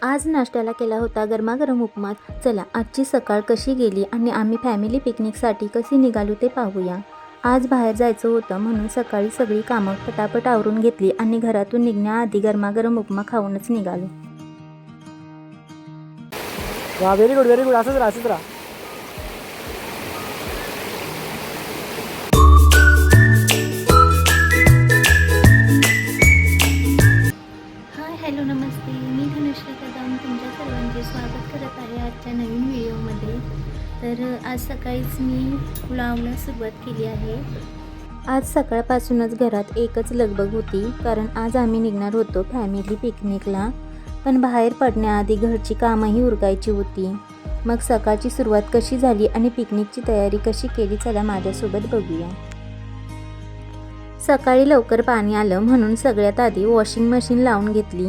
आज नाश्त्याला केला होता गरमागरम उपमा. चला आजची सकाळ कशी गेली आणि आम्ही फॅमिली पिकनिकसाठी कशी निघालो ते पाहूया. आज बाहेर जायचं होतं म्हणून सकाळी सगळी कामं पटापट आवरून घेतली आणि घरातून निघण्याआधी गरमागरम उपमा खाऊनच निघालो. वा, व्हेरी गुड व्हेरी गुड. असंच राहा असंच राहा. हाय हॅलो नमस्ते, मी धनुश्री कदम तुमच्या सर्वांचे स्वागत करत आहे आजच्या नवीन व्हिडिओमध्ये. तर आज सकाळीच मी व्लॉगला सुरुवात केली आहे. आज सकाळपासूनच घरात एकच लगबग होती, कारण आज आम्ही निघणार होतो फॅमिली पिकनिकला. पण बाहेर पडण्याआधी घरची कामंही उरकायची होती. मग सकाळची सुरुवात कशी झाली आणि पिकनिकची तयारी कशी केली, चला माझ्यासोबत बघूया. सकाळी लवकर पाणी आलं म्हणून सगळ्यात आधी वॉशिंग मशीन लावून घेतली.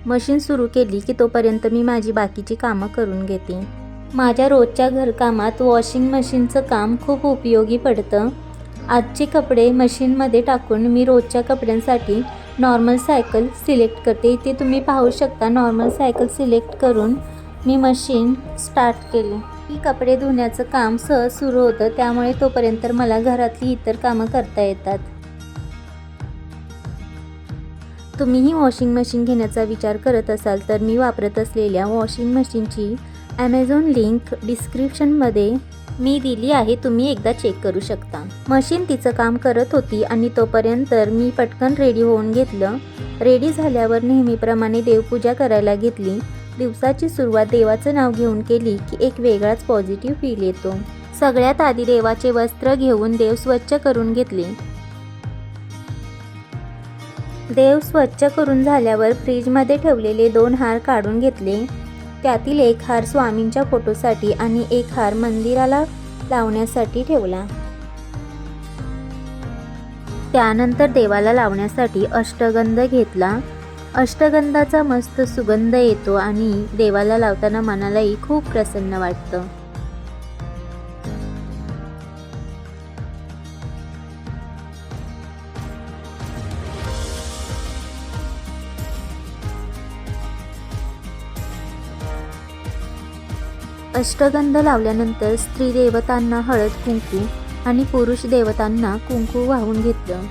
मशीन सुरू केली की तोपर्यंत मी माझी बाकीची कामं करून घेते. माझ्या रोजच्या घरकामात वॉशिंग मशीनचं काम खूप उपयोगी पडतं. आजचे कपडे मशीनमध्ये टाकून मी रोजच्या कपड्यांसाठी नॉर्मल सायकल सिलेक्ट करते. इथे तुम्ही पाहू शकता नॉर्मल सायकल सिलेक्ट करून मी मशीन स्टार्ट केली. ही कपडे धुण्याचं काम सहज सुरू होतं, त्यामुळे तोपर्यंत मला घरातली इतर कामं करता येतात. तुम्हीही वॉशिंग मशीन घेण्याचा विचार करत असाल तर मी वापरत असलेल्या वॉशिंग मशीनची ॲमेझॉन लिंक डिस्क्रिप्शनमध्ये मी दिली आहे, तुम्ही एकदा चेक करू शकता. मशीन तिचं काम करत होती आणि तोपर्यंत मी पटकन रेडी होऊन घेतलं. रेडी झाल्यावर नेहमीप्रमाणे देवपूजा करायला घेतली. दिवसाची सुरुवात देवाचं नाव घेऊन केली की एक वेगळाच पॉझिटिव्ह फील येतो. सगळ्यात आधी देवाचे वस्त्र घेऊन देव स्वच्छ करून घेतले. देव स्वच्छ करून झाल्यावर फ्रीजमध्ये ठेवलेले 2 हार काढून घेतले. त्यातील एक हार स्वामींच्या फोटोसाठी आणि एक हार मंदिराला लावण्यासाठी ठेवला. त्यानंतर देवाला लावण्यासाठी अष्टगंध घेतला. अष्टगंधाचा मस्त सुगंध येतो आणि देवाला लावताना मनालाही खूप प्रसन्न वाटतं. अष्टगंध लावल्यानंतर स्त्री देवतांना हळद कुंकू आणि पुरुष देवतांना कुंकू वाहून घेतलं.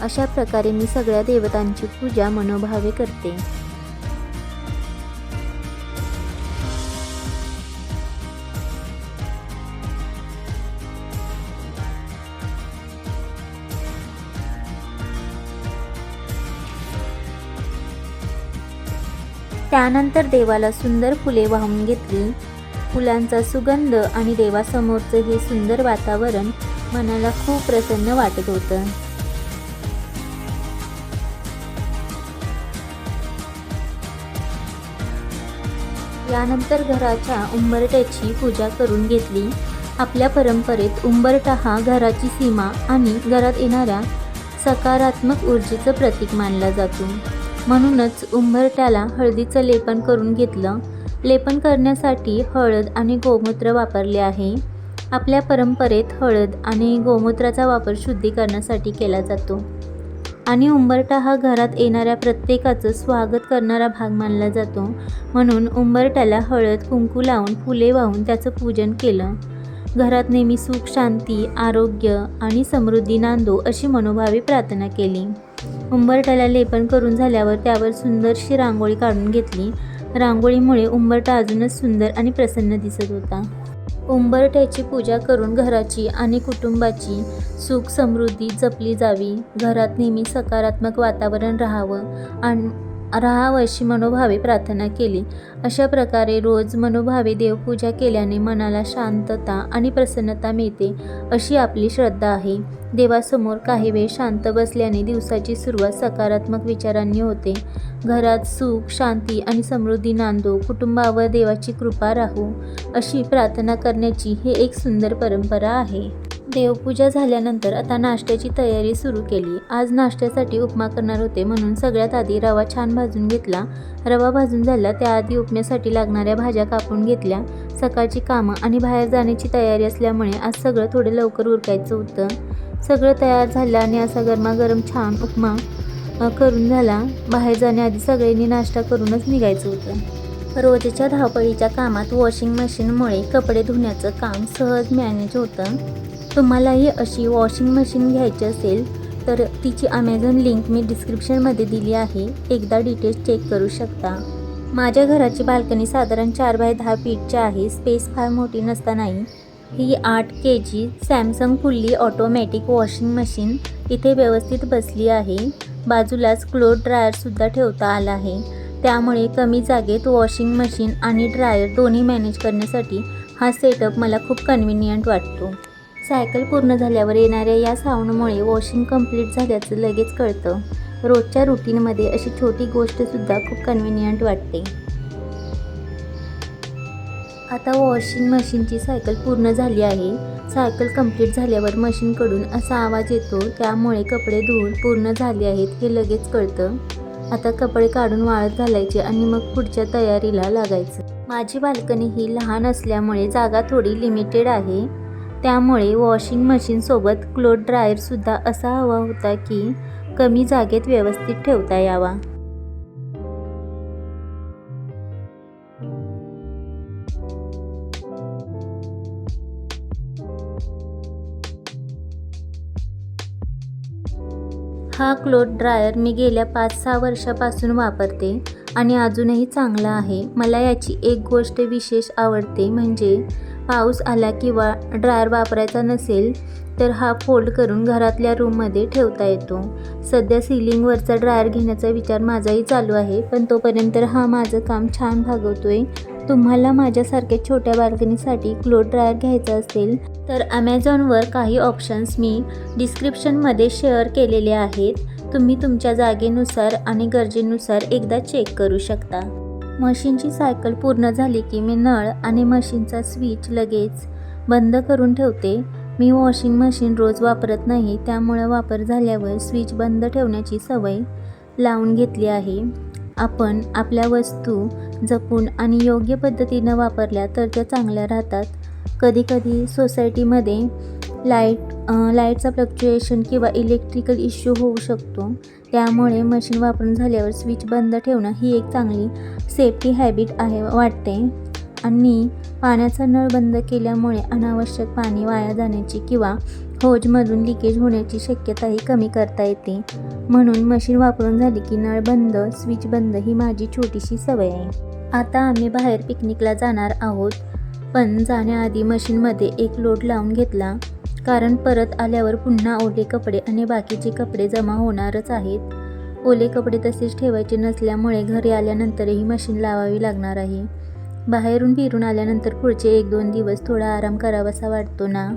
अशा प्रकारे मी सगळ्या देवतांची पूजा मनोभावे करते. त्यानंतर देवाला सुंदर फुले वाहून घेतली. फुलांचा सुगंध आणि देवासमोरचं हे सुंदर वातावरण मनाला खूप प्रसन्न वाटत होतं. यानंतर घराच्या उंबरठ्याची पूजा करून घेतली. आपल्या परंपरेत उंबरठा हा घराची सीमा आणि घरात येणाऱ्या सकारात्मक ऊर्जेचं प्रतीक मानला जातो. म्हणूनच उंबरठ्याला हळदीचं लेपन करून घेतलं. लेपन करण्यासाठी हळद आणि गोमूत्र वापरले आहे. आपल्या परंपरेत हळद आणि गोमूत्राचा वापर शुद्धीकरणासाठी केला जातो आणि उंबरठा हा घरात येणाऱ्या प्रत्येकाचं स्वागत करणारा भाग मानला जातो. म्हणून उंबरठ्याला हळद कुंकू लावून फुले वाहून त्याचं पूजन केलं. घरात नेहमी सुख शांती आरोग्य आणि समृद्धी नांदो अशी मनोभावे प्रार्थना केली. उंबरठ्याला लेपन करून झाल्यावर त्यावर सुंदरशी रांगोळी काढून घेतली. रांगोळीमुळे उंबरठा अजूनच सुंदर आणि प्रसन्न दिसत होता. उंबरठ्याची पूजा करून घराची आणि कुटुंबाची सुख समृद्धी जपली जावी, घरात नेहमी सकारात्मक वातावरण राहावं अशी मनोभावे प्रार्थना केली. अशा प्रकारे रोज मनोभावे देवपूजा केल्याने मनाला शांतता आणि प्रसन्नता मिळते अशी आपली श्रद्धा आहे. देवासमोर काही वेळ शांत बसल्याने दिवसाची सुरुवात सकारात्मक विचारांनी होते. घरात सुख शांती आणि समृद्धी नांदो, कुटुंबावर देवाची कृपा राहो अशी प्रार्थना करण्याची ही एक सुंदर परंपरा आहे. देवपूजा झाल्यानंतर आता नाश्त्याची तयारी सुरू केली. आज नाश्त्यासाठी उपमा करणार होते म्हणून सगळ्यात आधी रवा छान भाजून घेतला. रवा भाजून झाला त्याआधी उपम्यासाठी लागणाऱ्या भाज्या कापून घेतल्या. सकाळची कामं आणि बाहेर जाण्याची तयारी असल्यामुळे आज सगळं थोडं लवकर उरकायचं होतं. सगळं तयार झालं आणि असा गरमागरम छान उपमा करून झाला. बाहेर जाण्याआधी सगळ्यांनी नाश्ता करूनच निघायचं होतं. रोजच्या धावपळीच्या कामात वॉशिंग मशीनमुळे कपडे धुण्याचं काम सहज मॅनेज होतं. तुम्हालाही अशी वॉशिंग मशीन घ्यायची असेल तर तिची अमेझॉन लिंक मी डिस्क्रिप्शनमध्ये दिली आहे. एकदा डिटेल्स चेक करू शकता. माझ्या घराची बाल्कनी साधारण 4x10 फीटची आहे. स्पेस फार मोठी नसतानाही ही 8 kg Samsung fully automatic washing machine इथे व्यवस्थित बसली आहे. बाजूलाच क्लोथ ड्रायरसुद्धा ठेवता आला आहे. त्यामुळे कमी जागेत वॉशिंग मशीन आणि ड्रायर दोन्ही मॅनेज करण्यासाठी हा सेटअप मला खूप कन्व्हिनियंट वाटतो. सायकल पूर्ण झाल्यावर येणाऱ्या या साऊंडमुळे वॉशिंग कंप्लीट झाल्याचं लगेच कळतं. रोजच्या रुटीनमध्ये अशी छोटी गोष्टसुद्धा खूप कन्व्हिनियंट वाटते. आता वॉशिंग मशीनची सायकल पूर्ण झाली आहे. सायकल कंप्लीट झाल्यावर मशीनकडून असा आवाज येतो. त्यामुळे कपडे धुवून पूर्ण झाले आहेत हे लगेच कळतं. आता कपडे काढून वाळत घालायचे आणि मग पुढच्या तयारीला लागायचं. माझी बाल्कनी ही लहान असल्यामुळे जागा थोडी लिमिटेड आहे. त्यामुळे वॉशिंग मशीनसोबत क्लोथ ड्रायरसुद्धा असा हवा होता की कमी जागेत व्यवस्थित ठेवता यावा. हा क्लोथ ड्रायर मी गेल्या 5-6 वर्षापासून वापरते आणि अजूनही चांगला आहे. मला याची एक गोष्ट विशेष आवडते म्हणजे पाऊस आला किंवा ड्रायर वापरायचा नसेल तर हा फोल्ड करून घरातल्या रूममध्ये ठेवता येतो. सध्या सिलिंगवरचा ड्रायर घेण्याचा विचार माझाही चालू आहे, पण तोपर्यंत हा माझं काम छान भागवतोय. तुम्हाला माझ्यासारख्या छोट्या बाल्कनीसाठी क्लोथ ड्रायर घ्यायचा असेल तर ॲमेझॉनवर काही ऑप्शन्स मी डिस्क्रिप्शनमध्ये शेअर केलेले आहेत. तुम्ही तुमच्या जागेनुसार आणि गरजेनुसार एकदा चेक करू शकता. मशीनची सायकल पूर्ण झाली की मी नळ आणि मशीनचा स्विच लगेच बंद करून ठेवते. मी वॉशिंग मशीन रोज वापरत नाही, त्यामुळे वापर झाल्यावर स्विच बंद ठेवण्याची सवय लावून घेतली आहे. आपण आपल्या वस्तू जपून आणि योग्य पद्धतीनं वापरल्या तर त्या चांगल्या राहतात. कधीकधी सोसायटीमध्ये लाईटचा फ्लक्च्युएशन किंवा इलेक्ट्रिकल इश्यू होऊ शकतो. त्यामुळे मशीन वापरून झाल्यावर स्विच बंद ठेवणं ही एक चांगली सेफ्टी हॅबिट आहे वाटते. आणि पाण्याचा नळ बंद केल्यामुळे अनावश्यक पाणी वाया जाण्याची किंवा होजमधून लिकेज होण्याची शक्यताही कमी करता येते. म्हणून मशीन वापरून झाली की नळ बंद, स्विच बंद ही माझी छोटीशी सवय आहे. आता आम्ही बाहेर पिकनिकला जाणार आहोत, पण जाण्याआधी मशीनमध्ये एक लोड लावून घेतला, कारण परत आल्यावर पुन्हा ओले कपडे आणि बाकीचे कपडे जमा होणारच आहेत. ओले कपडे तसेच ठेवायचे नसल्यामुळे घरी आल्यानंतरही मशीन लावावी लागणार आहे. बाहेरून फिरून आल्यानंतर पुढचे 1-2 दिवस थोडा आराम करावासा वाटतो ना,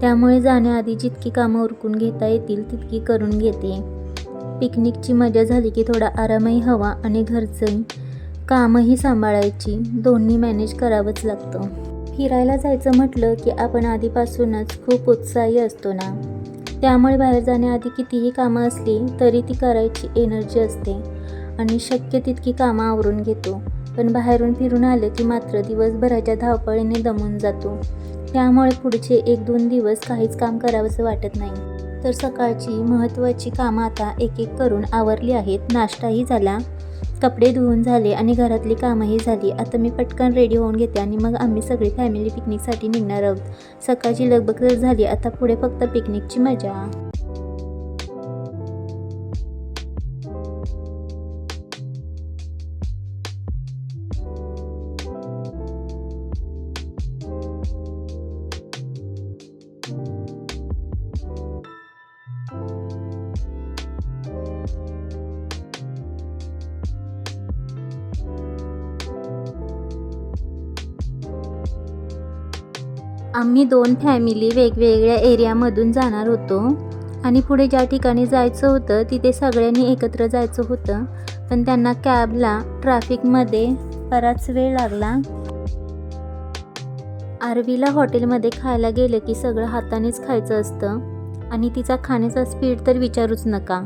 त्यामुळे जाण्याआधी जितकी कामं उरकून घेता येतील तितकी करून घेते. पिकनिकची मजा झाली की थोडा आरामही हवा आणि घरचं कामही सांभाळायची, दोन्ही मॅनेज करावंच लागतं. फिरायला जायचं म्हटलं की आपण आधीपासूनच खूप उत्साही असतो ना, त्यामुळे बाहेर जाण्याआधी कितीही कामं असली तरी ती करायची एनर्जी असते आणि शक्य तितकी कामं आवरून घेतो. पण बाहेरून फिरून आलं की मात्र दिवसभराच्या धावपळीने दमून जातो. त्यामुळे पुढचे 1-2 दिवस काहीच काम करावंसं वाटत नाही. तर सकाळची महत्त्वाची कामं आता एक एक करून आवरली आहेत. नाश्ताही झाला, कपडे धुवून झाले आणि घरातली कामंही झाली. आता मी पटकन रेडी होऊन घेते आणि मग आम्ही सगळी फॅमिली पिकनिकसाठी निघणार आहोत. सकाळची लगबग तर झाली, आता पुढे फक्त पिकनिकची मजा. आम्ही 2 फॅमिली वेगवेगळ्या एरियामधून जाणार होतो आणि पुढे ज्या ठिकाणी जायचं होतं तिथे सगळ्यांनी एकत्र जायचं होतं, पण त्यांना कॅबला ट्रॅफिकमध्ये बराच वेळ लागला. आरवीला हॉटेलमध्ये खायला गेलं की सगळं हातानेच खायचं असतं आणि तिचा खाण्याचा स्पीड तर विचारूच नका.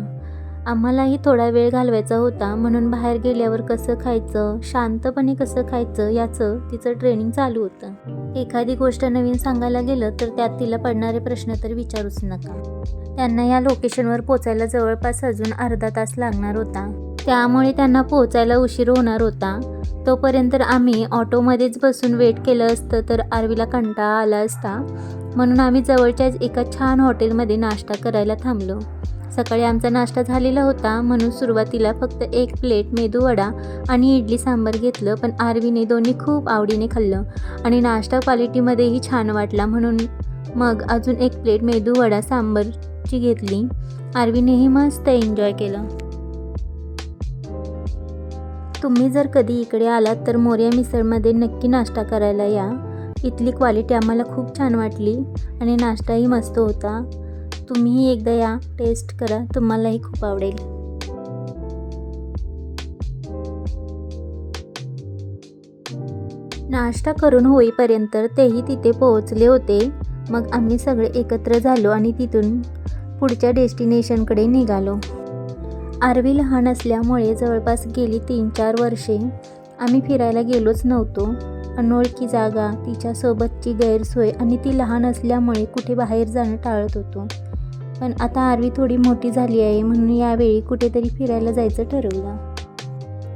आम्हालाही थोडा वेळ घालवायचा होता, म्हणून बाहेर गेल्यावर कसं खायचं, शांतपणे कसं खायचं याचं तिचं ट्रेनिंग चालू होतं. एखादी गोष्ट नवीन सांगायला गेलं तर त्यात तिला पडणारे प्रश्न तर विचारूच नका. त्यांना या लोकेशनवर पोचायला जवळपास अजून अर्धा तास लागणार होता. त्यामुळे त्यांना पोहोचायला उशीर होणार होता. तोपर्यंत आम्ही ऑटोमध्येच बसून वेट केलं असतं तर आरवीला कंटाळा आला असता. म्हणून आम्ही जवळच्याच एका छान हॉटेलमध्ये नाश्ता करायला थांबलो. सकाळी आमचा नाश्ता झालेला होता म्हणून सुरुवातीला फक्त 1 प्लेट मेदूवडा आणि इडली सांबार घेतलं, पण आरवीने दोन्ही खूप आवडीने खाल्लं आणि नाश्ता क्वालिटीमध्येही छान वाटला म्हणून मग अजून 1 प्लेट मेदूवडा सांबारची घेतली. आरवीनेही मस्त एन्जॉय केलं. तुम्ही जर कधी इकडे आलात तर मोरया मिसळमध्ये नक्की नाश्ता करायला या. इथली क्वालिटी आम्हाला खूप छान वाटली आणि नाश्ताही मस्त होता. तुम्हीही एकदा या, टेस्ट करा, तुम्हालाही खूप आवडेल. नाश्ता करून होईपर्यंत तेही तिथे पोहोचले होते. मग आम्ही सगळे एकत्र झालो आणि तिथून पुढच्या डेस्टिनेशनकडे निघालो. आरवी लहान असल्यामुळे जवळपास गेली 3-4 वर्षे आम्ही फिरायला गेलोच नव्हतो. अनोळखी जागा, तिच्यासोबतची गैरसोय आणि ती लहान असल्यामुळे कुठे बाहेर जाणं टाळत होतो. पण आता आरवी थोडी मोठी झाली आहे म्हणून यावेळी कुठेतरी फिरायला जायचं ठरवलं.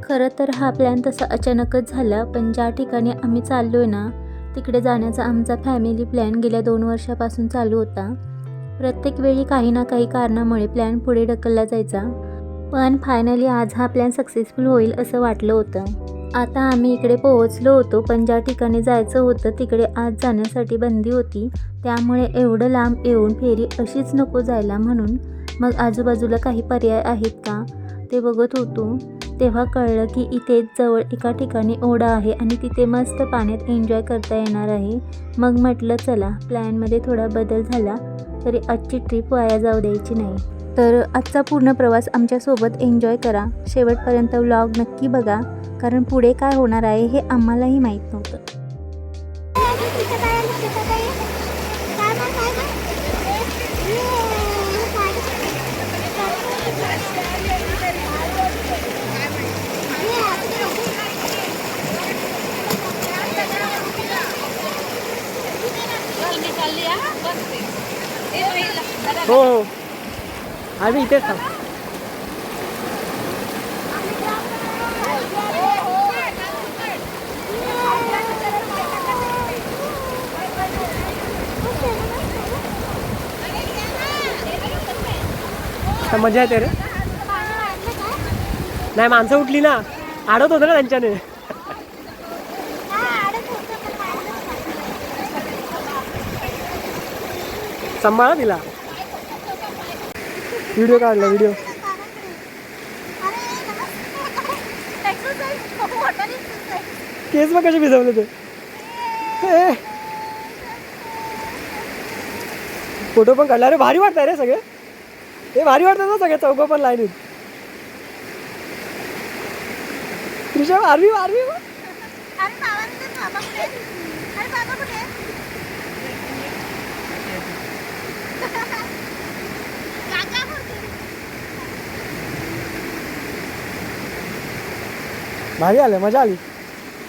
खरं तर हा प्लॅन तसा अचानकच झाला, पण ज्या ठिकाणी आम्ही चाललो आहे ना तिकडे जाण्याचा आमचा फॅमिली प्लॅन गेल्या 2 वर्षापासून चालू होता. प्रत्येक वेळी काही ना काही कारणामुळे प्लॅन पुढे ढकलला जायचा, पण फायनली आज हा प्लॅन सक्सेसफुल होईल असं वाटलं होतं. आता आम्ही इकडे पोहोचलो होतो, पण ज्या ठिकाणी जायचं होतं तिकडे आज जाण्यासाठी बंदी होती. त्यामुळे एवढं लांब येऊन फेरी अशीच नको जायला म्हणून मग आजूबाजूला काही पर्याय आहेत का ते बघत होतो. तेव्हा कळलं की इथेच जवळ एका ठिकाणी ओढा आहे आणि तिथे मस्त पाण्यात एन्जॉय करता येणार आहे. मग म्हटलं चला, प्लॅनमध्ये थोडा बदल झाला तरी आजची ट्रिप वाया जाऊ द्यायची नाही. तर आजचा पूर्ण प्रवास आमच्यासोबत एन्जॉय करा. शेवटपर्यंत व्लॉग नक्की बघा, कारण पुढे काय होणार आहे हे आम्हालाही माहीत नव्हतं. हो हो, आम्ही इथेच थांब. मजा येते रे. नाही, माणसं उठली ना, आडत होतं ना त्यांच्याने. सांभाळा तिला. व्हिडिओ काढला, व्हिडिओ. केस मग कसे भिजवले ते. फोटो पण काढला रे, भारी वाटतंय रे सगळे. हे भारी वाटतं ना सगळे चौघं पण लाईनीत. त्रिशा, आरवी आरवी भारी आलं, मजा आली,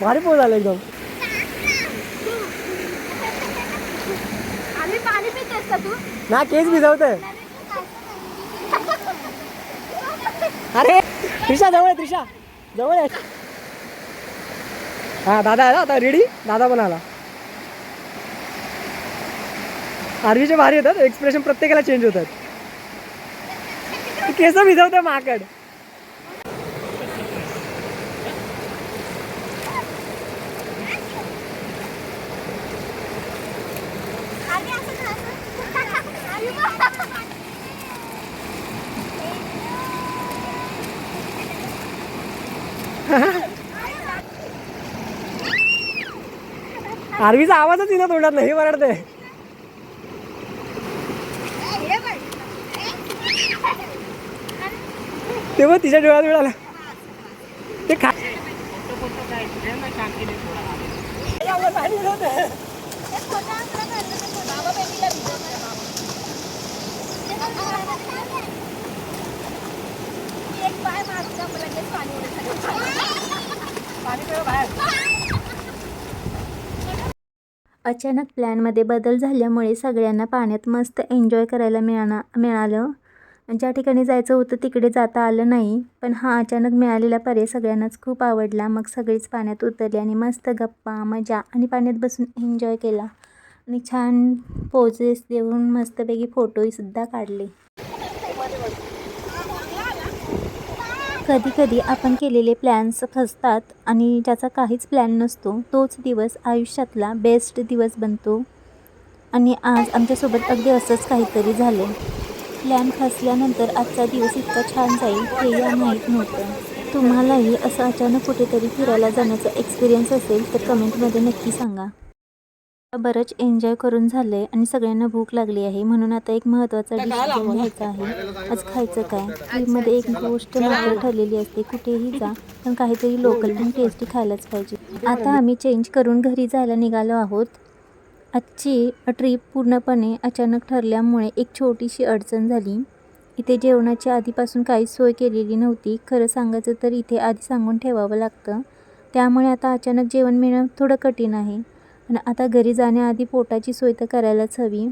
भारी पोज आलं एकदम. ना केस भिजवतंय. अरे त्रिशा जवळ आहे, त्रिशा जवळ आहे. हा, दादा आला आता रेडी. दादा पण आला. आरवीचे भारी येतात एक्सप्रेशन, प्रत्येकाला चेंज होतात. केस भिजवतंय माकड. आरवीचा आवाजच येईना तोंडात, नाही वरडते. तेव्हा तिच्या डोळ्यात मिळाला ते खा. अचानक प्लॅनमध्ये बदल झाल्यामुळे सगळ्यांना पाण्यात मस्त एन्जॉय करायला मिळालं. ज्या ठिकाणी जायचं होतं तिकडे जाता आलं नाही, पण हा अचानक मिळालेला पर्याय सगळ्यांनाच खूप आवडला. मग सगळेच पाण्यात उतरले आणि मस्त गप्पा, मजा आणि पाण्यात बसून एन्जॉय केला आणि छान पोजेस देऊन मस्तपैकी फोटोसुद्धा काढले. कधी कधी आपण केलेले प्लॅन्स फसतात आणि ज्याचा काहीच प्लॅन नसतो तोच दिवस आयुष्यातला बेस्ट दिवस बनतो. आणि आज आमच्यासोबत अगदी असंच काहीतरी झालं. प्लॅन फसल्यानंतर आजचा दिवस इतका छान जाईल हे माहीत नव्हतं. तुम्हालाही असं अचानक कुठेतरी फिरायला जाण्याचा एक्सपिरियन्स असेल तर कमेंटमध्ये नक्की सांगा. बरंच एन्जॉय करून झालंय आणि सगळ्यांना भूक लागली आहे, म्हणून आता एक महत्त्वाचा डिसिजन घ्यायचा आहे. आज खायचं काय? ट्रीपमध्ये एक गोष्ट मात्र ठरलेली असते, कुठेही जा पण काहीतरी लोकल आणि टेस्टी खायलाच पाहिजे. आता आम्ही चेंज करून घरी जायला निघालो आहोत. आजची ट्रीप पूर्णपणे अचानक ठरल्यामुळे एक छोटीशी अडचण झाली. इथे जेवणाची आधीपासून काहीच सोय केलेली नव्हती. खरं सांगायचं तर इथे आधी सांगून ठेवावं लागतं, त्यामुळे आता अचानक जेवण मिळणं थोडं कठीण आहे. पण आता घरी जाण्याआधी पोटाची सोय तर करायलाच हवी,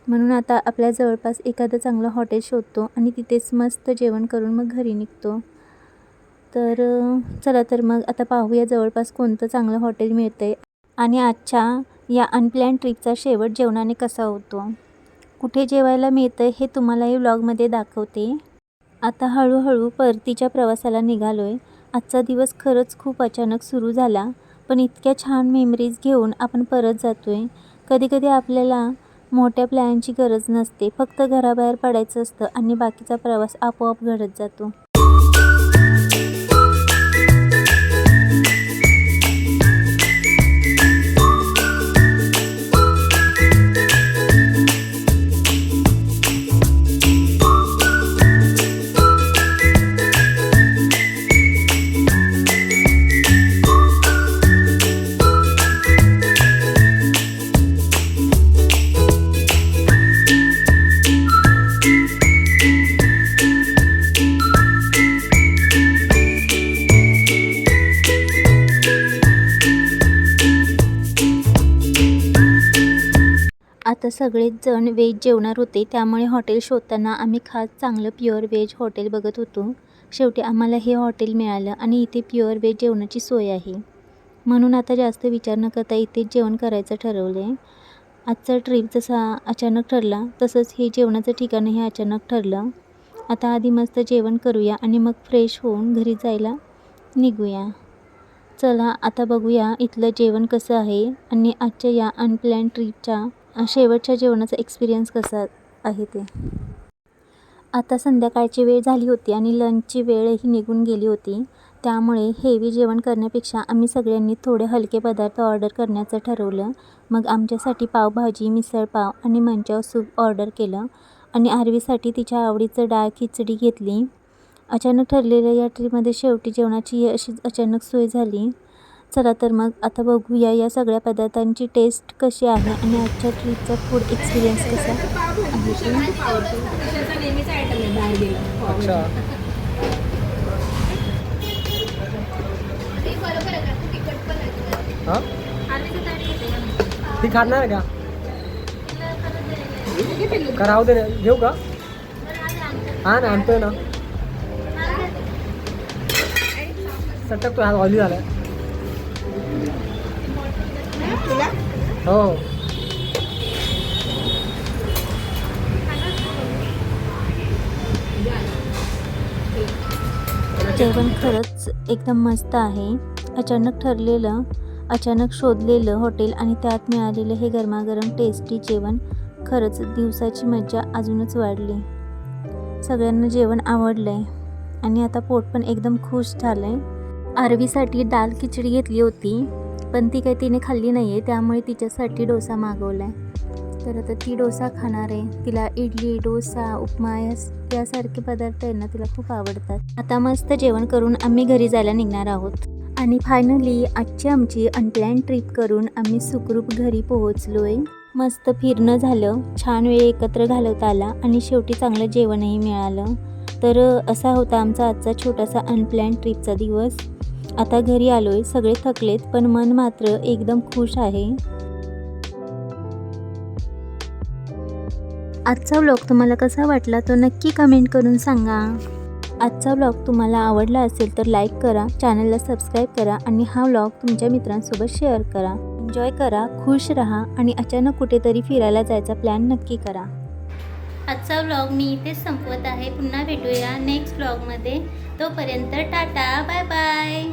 म्हणून आता आपल्या जवळपास एखादं चांगलं हॉटेल शोधतो आणि तिथेच मस्त जेवण करून मग घरी निघतो. तर चला तर मग आता पाहूया जवळपास कोणतं चांगलं हॉटेल मिळतंय आणि आजच्या या अनप्लॅन ट्रिपचा शेवट जेवणाने कसा होतो. कुठे जेवायला मिळतं हे तुम्हालाही व्लॉगमध्ये दाखवते. आता हळूहळू परतीच्या प्रवासाला निघालोय. आजचा दिवस खरंच खूप अचानक सुरू झाला, पण इतक्या छान मेमरीज घेऊन आपण परत जातोय. कधीकधी आपल्याला मोठ्या प्लॅनची गरज नसते, फक्त घराबाहेर पडायचं असतं आणि बाकीचा प्रवास आपोआप घडत जातो. आता सगळेच जण व्हेज जेवणार होते, त्यामुळे हॉटेल शोधताना आम्ही खास चांगलं प्युअर व्हेज हॉटेल बघत होतो. शेवटी आम्हाला हे हॉटेल मिळालं आणि इथे प्युअर व्हेज जेवणाची सोय आहे, म्हणून आता जास्त विचार न करता इथेच जेवण करायचं ठरवलं आहे. आजचा ट्रिप जसा अचानक ठरला तसंच हे जेवणाचं ठिकाणही अचानक ठरलं. आता आधी मस्त जेवण करूया आणि मग फ्रेश होऊन घरी जायला निघूया. चला आता बघूया इथलं जेवण कसं आहे आणि आजच्या या अनप्लॅन ट्रिपच्या शेवटच्या जेवणाचा एक्सपिरियन्स कसा आहे ते. आता संध्याकाळची वेळ झाली होती आणि लंचची वेळही निघून गेली होती, त्यामुळे हेवी जेवण करण्यापेक्षा आम्ही सगळ्यांनी थोडे हलके पदार्थ ऑर्डर करण्याचं ठरवलं. मग आमच्यासाठी पावभाजी, मिसळपाव आणि मंचाव सूप ऑर्डर केलं आणि आरवीसाठी तिच्या आवडीचं डाळ खिचडी घेतली. अचानक ठरलेल्या या ट्रीपमध्ये शेवटी जेवणाची अशीच अचानक सोय झाली. चला तर मग आता बघूया या सगळ्या पदार्थांची टेस्ट कशी आहे आणि आजच्या ट्रीपचा फूड एक्सपिरियन्स कसा आहे ती खाणार का? राहू दे ना, घेऊ का? हा ना, आणतोय ना. सटक तो हा ऑइली झालाय. हो जेवण खरंच एकदम मस्त आहे. अचानक ठरलेलं, अचानक शोधलेलं हॉटेल आणि त्यात मिळालेलं हे गरमागरम टेस्टी जेवण खरंच दिवसाची मजा अजूनच वाढली. सगळ्यांना जेवण आवडलंय आणि आता पोट पण एकदम खुश झालंय. आरवीसाठी दाल खिचडी घेतली होती, पण ती काही तिने खाल्ली नाही आहे, त्यामुळे तिच्यासाठी डोसा मागवला आहे. तर आता ती डोसा खाणार आहे. तिला इडली, डोसा, उपमा यासारखे पदार्थ आहे ना तिला खूप आवडतात. आता मस्त जेवण करून आम्ही घरी जायला निघणार आहोत आणि फायनली आजची आमची अनप्लॅन ट्रिप करून आम्ही सुखरूप घरी पोहोचलोय. मस्त फिरणं झालं, छान वेळ एकत्र घालवता आला आणि शेवटी चांगलं जेवणही मिळालं. तर असा होता आमचा आजचा छोटासा अनप्लॅन ट्रिपचा दिवस. आता घरी आलोय, सगळे थकलेत पण मन मात्र एकदम खुश आहे. आजचा व्लॉग तुम्हाला कसा वाटला तो नक्की कमेंट करून सांगा. आजचा व्लॉग तुम्हाला आवडला असेल तर लाईक करा, चॅनलला सबस्क्राईब करा आणि हा व्लॉग तुमच्या मित्रांसोबत शेअर करा. एन्जॉय करा, खुश राहा आणि अचानक कुठेतरी फिरायला जायचा प्लॅन नक्की करा. आजचा व्लॉग मी इथेच संपवत आहे. पुन्हा भेटूया नेक्स्ट व्लॉगमध्ये. तोपर्यंत टाटा, बाय बाय.